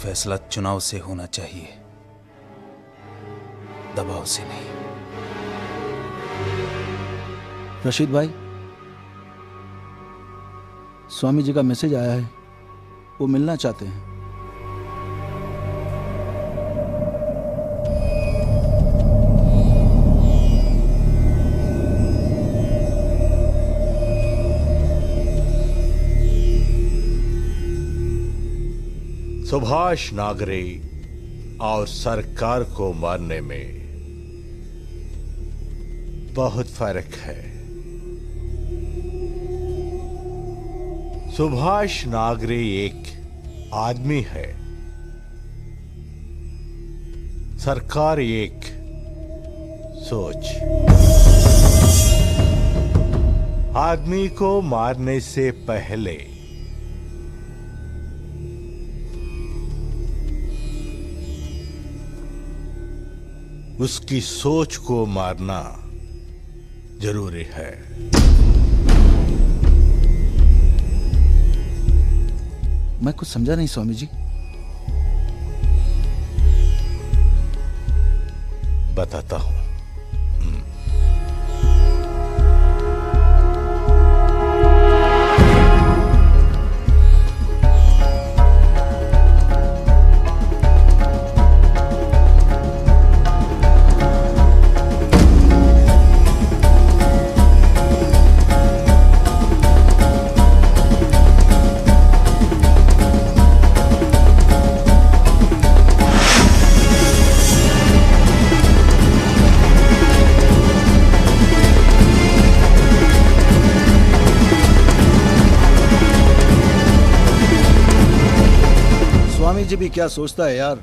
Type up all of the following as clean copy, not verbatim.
फैसला चुनाव से होना चाहिए, दबाव से नहीं। रशीद भाई, स्वामी जी का मैसेज आया है, वो मिलना चाहते हैं। सुभाष नागरे और सरकार को मारने में बहुत फर्क है। सुभाष नागरे एक आदमी है, सरकार एक सोच। आदमी को मारने से पहले उसकी सोच को मारना जरूरी है। मैं कुछ समझा नहीं स्वामी जी। बताता हूं। स्वामी जी भी क्या सोचता है यार,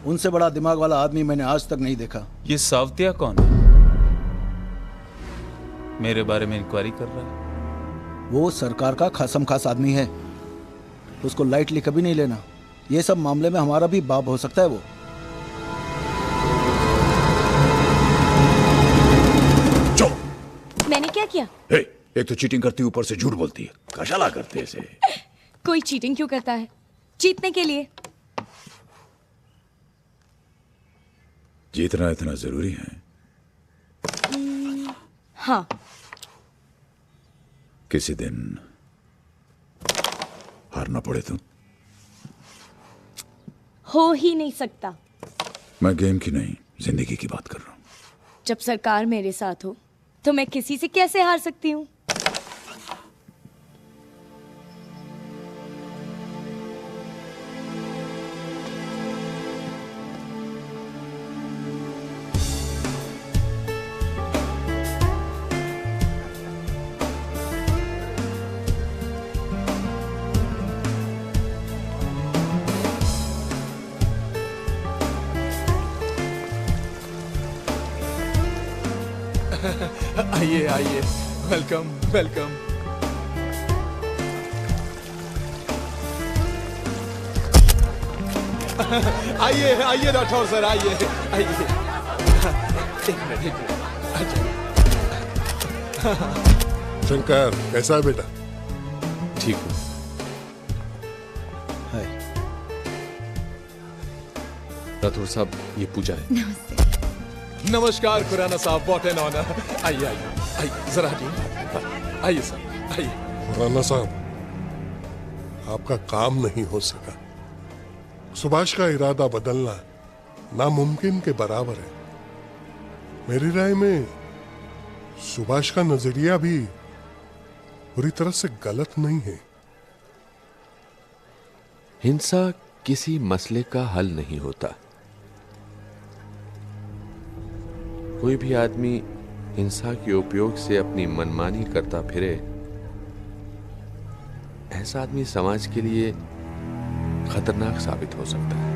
उनसे बड़ा दिमाग वाला आदमी मैंने आज तक नहीं देखा। ये सावतिया कौन है? मेरे बारे में इंक्वायरी कर रहा है? वो सरकार का खासम खास आदमी है, उसको लाइटली कभी नहीं लेना। ये सब मामले में हमारा भी बाप हो सकता है वो। मैंने क्या किया? एक तो चीटिंग करती, ऊपर से झूठ बोलती है। कशाला करते हैं इसे? कोई चीटिंग क्यों करता है? जीतने के लिए। जीतना इतना जरूरी है? हाँ। किसी दिन हारना पड़े तो? हो ही नहीं सकता। मैं गेम की नहीं, जिंदगी की बात कर रहा हूं। जब सरकार मेरे साथ हो तो मैं किसी से कैसे हार सकती हूँ? आइए आइए, वेलकम वेलकम। आइए आइए राठौर सर, आइए आइए। एक मिनट। शंकर, कैसा है बेटा? ठीक हूँ। हाय। राठौर साहब, ये पूजा है। नमस्ते। नमस्कार खुराना साहब, व्हाट एन ऑनर। आइए आइए आइए, जरा हटिए। आइए सर, आइए। खुराना साहब, आपका काम नहीं हो सका। सुभाष का इरादा बदलना नामुमकिन के बराबर है। मेरी राय में सुभाष का नजरिया भी पूरी तरह से गलत नहीं है। हिंसा किसी मसले का हल नहीं होता। कोई भी आदमी हिंसा के उपयोग से अपनी मनमानी करता फिरे, ऐसा आदमी समाज के लिए खतरनाक साबित हो सकता है।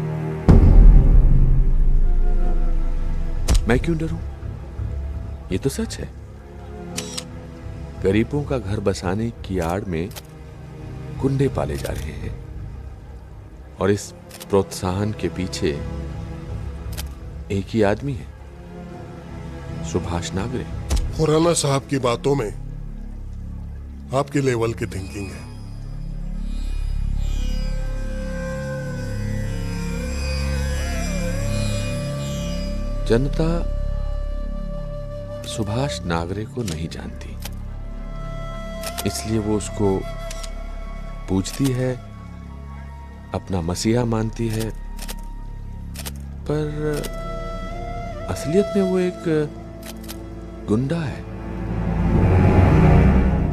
मैं क्यों डरूं? ये तो सच है। गरीबों का घर बसाने की आड़ में गुंडे पाले जा रहे हैं और इस प्रोत्साहन के पीछे एक ही आदमी है, सुभाष नागरे। खुराना साहब की बातों में आपके लेवल की थिंकिंग है। जनता सुभाष नागरे को नहीं जानती, इसलिए वो उसको पूजती है, अपना मसीहा मानती है, पर असलियत में वो एक गुंडा है।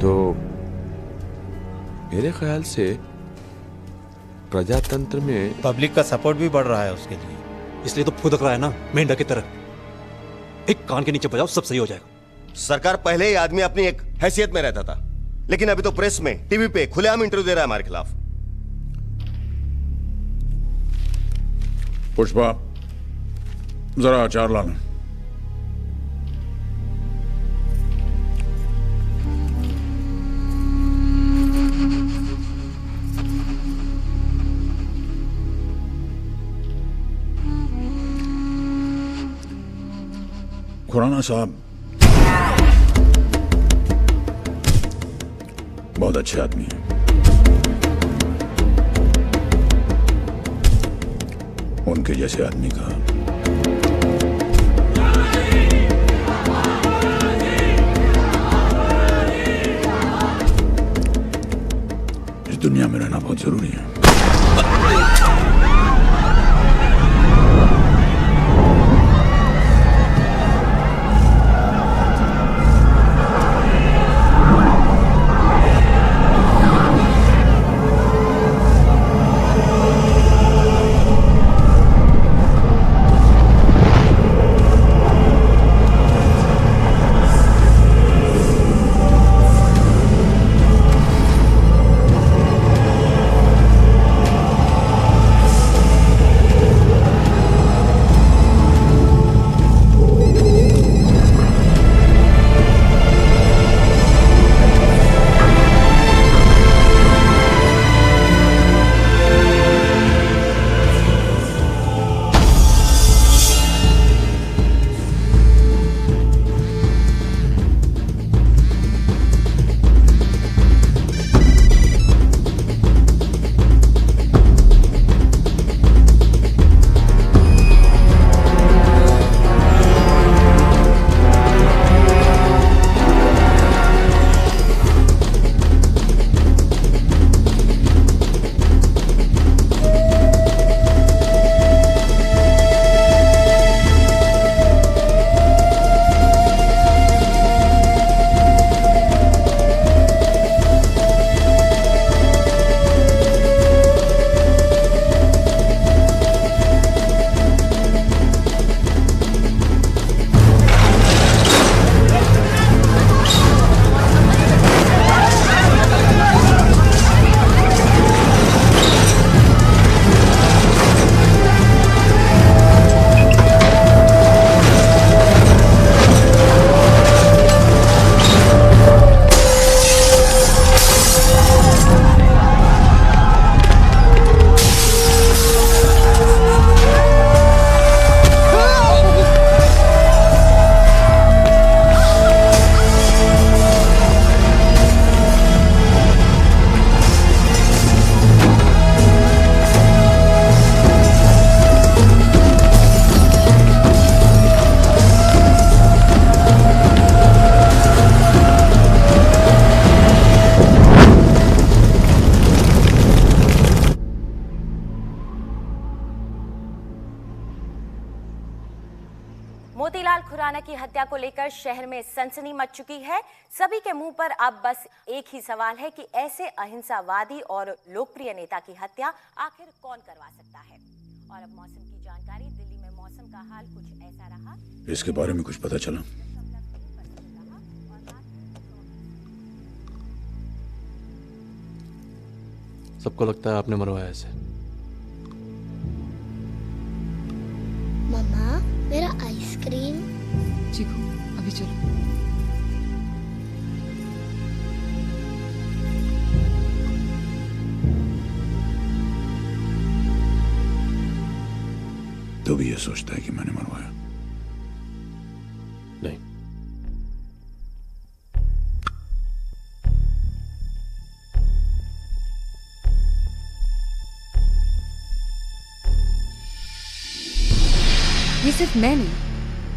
तो मेरे ख्याल से प्रजातंत्र में पब्लिक का सपोर्ट भी बढ़ रहा है उसके लिए, इसलिए तो फुदक रहा है ना मेंढक की तरह। एक कान के नीचे बजाओ, सब सही हो जाएगा। सरकार पहले ही आदमी अपनी एक हैसियत में रहता था, लेकिन अभी तो प्रेस में, टीवी पे खुलेआम इंटरव्यू दे रहा है हमारे खिलाफ। पुष्पा, जरा अचार लाना। खुराना साहब बहुत अच्छे आदमी हैं। उनके जैसे आदमी का इस दुनिया में रहना बहुत जरूरी है। मोतीलाल खुराना की हत्या को लेकर शहर में सनसनी मच चुकी है। सभी के मुंह पर अब बस एक ही सवाल है कि ऐसे अहिंसावादी और लोकप्रिय नेता की हत्या आखिर कौन करवा सकता है। और अब मौसम की जानकारी। दिल्ली में मौसम का हाल कुछ ऐसा रहा। इसके बारे में कुछ पता चला? सबको लगता है आपने मरवाया इसे। मम्मा, मेरा आइसक्रीम। चीकू, अभी चलो। तो भी ये सोचता है कि मैंने मरवाया? नहीं। ये सिर्फ मैं नहीं,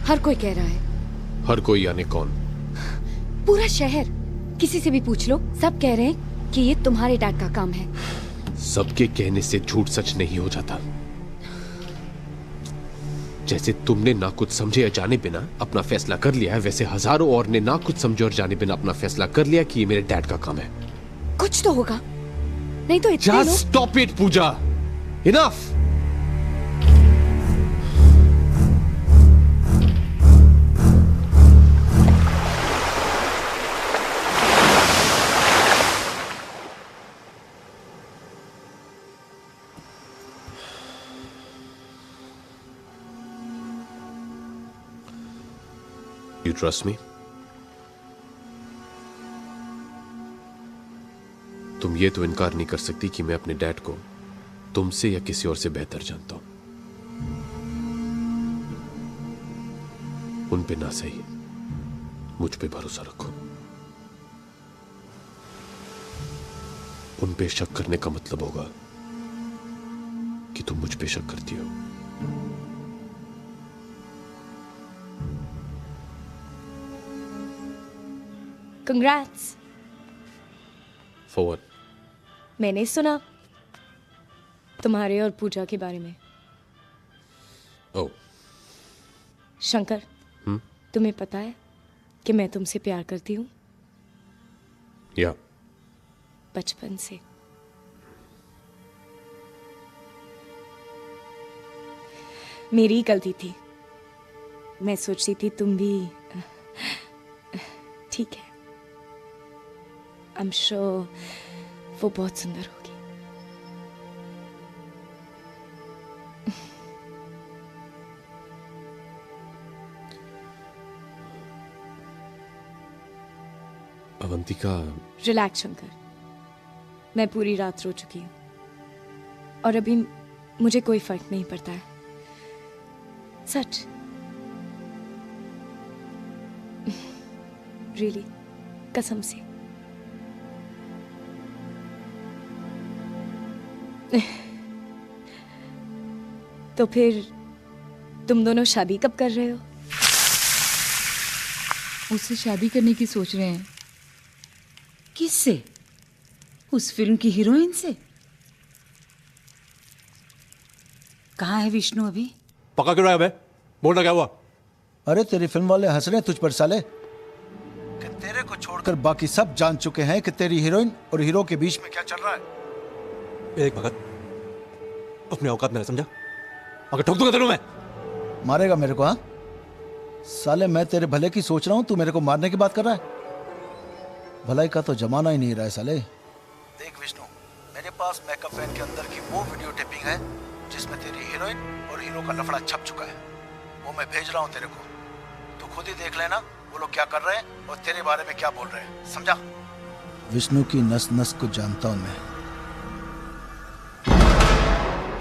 हर कोई कह रहा है। हर कोई यानी कौन? पूरा शहर, किसी से भी पूछ लो, सब कह रहे हैं कि ये तुम्हारे डैड का काम है। सबके कहने से झूठ सच नहीं हो जाता। जैसे तुमने ना कुछ समझे या जाने बिना अपना फैसला कर लिया है, वैसे हजारों और ने ना कुछ समझे और जाने बिना अपना फैसला कर लिया कि ये मेरे डैड का काम है। कुछ तो होगा, नहीं तो इतने Just stop it, Puja. Enough! You trust me? तुम ये तो इनकार नहीं कर सकती कि मैं अपने डैड को तुमसे या किसी और से बेहतर जानता हूं। उन पे ना सही, मुझ पे भरोसा रखो। उन पे शक करने का मतलब होगा कि तुम मुझ पे शक करती हो। Congrats! For what? मैंने सुना तुम्हारे और पूजा के बारे में। Oh. शंकर, तुम्हें पता है कि मैं तुमसे प्यार करती हूँ? या बचपन से। मेरी गलती थी। मैं सोचती थी तुम भी ठीक है। I'm sure वो बहुत सुंदर होगी। अवंतिका। रिलैक्स शंकर, मैं पूरी रात रो चुकी हूँ और अभी मुझे कोई फर्क नहीं पड़ता है। सच। रियली, कसम से। तो फिर तुम दोनों शादी कब कर रहे हो? उससे शादी करने की सोच रहे हैं। किससे? उस फिल्म की हीरोइन से। कहाँ है विष्णु अभी? पका क्यों रहा है बे? बोलना क्या हुआ? अरे तेरी फिल्म वाले हंस रहे हैं तुझ पर साले, कि तेरे को छोड़कर बाकी सब जान चुके हैं कि तेरी हीरोइन और हीरो के बीच में क्या चल रहा है। एक भगत, अपनी औकात में समझा? अगर ठोक दूंगा तेरे मैं। मारेगा मेरे को? हाँ साले, मैं तेरे भले की सोच रहा हूँ, तू मेरे को मारने की बात कर रहा है। भलाई का तो जमाना ही नहीं रहा है साले। देख विष्णु, मेरे पास मेकअप वैन के अंदर की वो वीडियो टेपिंग है जिसमें तेरी हीरोइन और हीरो का लफड़ा छप चुका है। वो मैं भेज रहा हूँ तेरे को, तू खुद ही देख लेना वो लोग क्या कर रहे हैं और तेरे बारे में क्या बोल रहे हैं, समझा? विष्णु की नस नस को जानता हूं मैं।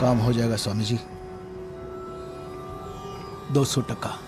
काम हो जाएगा स्वामी जी, 200 टका।